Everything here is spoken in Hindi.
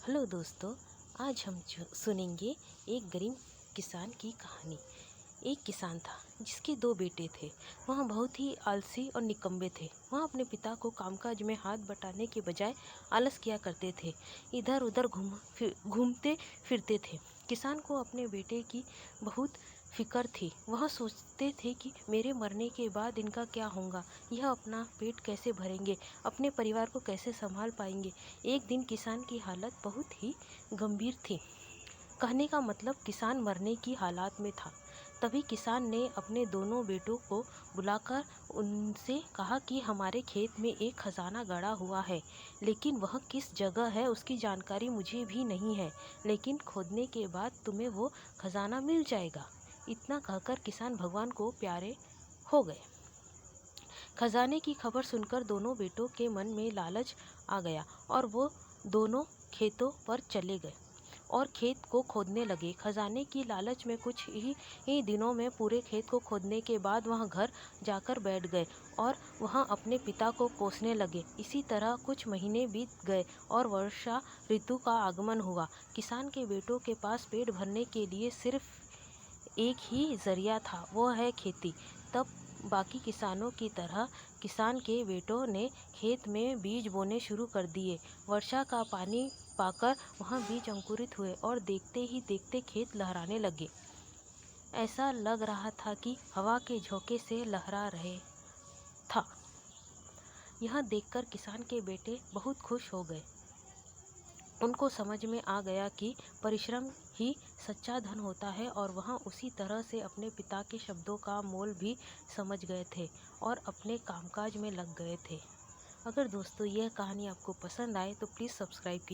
हेलो दोस्तों, आज हम सुनेंगे एक गरीब किसान की कहानी। एक किसान था जिसके दो बेटे थे। वह बहुत ही आलसी और निकम्मे थे। वह अपने पिता को कामकाज में हाथ बटाने के बजाय आलस किया करते थे, इधर उधर घूमते फिरते थे। किसान को अपने बेटे की बहुत फिक्र थी। वह सोचते थे कि मेरे मरने के बाद इनका क्या होगा, यह अपना पेट कैसे भरेंगे, अपने परिवार को कैसे संभाल पाएंगे। एक दिन किसान की हालत बहुत ही गंभीर थी। कहने का मतलब किसान मरने की हालात में था। तभी किसान ने अपने दोनों बेटों को बुलाकर उनसे कहा कि हमारे खेत में एक खजाना गड़ा हुआ है, लेकिन वह किस जगह है उसकी जानकारी मुझे भी नहीं है, लेकिन खोदने के बाद तुम्हें वो खजाना मिल जाएगा। इतना कहकर किसान भगवान को प्यारे हो गए। खजाने की खबर सुनकर दोनों बेटों के मन में लालच आ गया और वो दोनों खेतों पर चले गए और खेत को खोदने लगे। खजाने की लालच में कुछ ही दिनों में पूरे खेत को खोदने के बाद वह घर जाकर बैठ गए और वह अपने पिता को कोसने लगे। इसी तरह कुछ महीने बीत गए और वर्षा ऋतु का आगमन हुआ। किसान के बेटों के पास पेट भरने के लिए सिर्फ एक ही जरिया था, वो है खेती। तब बाकी किसानों की तरह किसान के बेटों ने खेत में बीज बोने शुरू कर दिए। वर्षा का पानी पाकर वह बीज अंकुरित हुए और देखते ही देखते खेत लहराने लगे। ऐसा लग रहा था कि हवा के झोंके से लहरा रहे था। यह देखकर किसान के बेटे बहुत खुश हो गए। उनको समझ में आ गया कि परिश्रम ही सच्चा धन होता है और वह उसी तरह से अपने पिता के शब्दों का मोल भी समझ गए थे और अपने कामकाज में लग गए थे। अगर दोस्तों यह कहानी आपको पसंद आए तो प्लीज़ सब्सक्राइब कीजिए।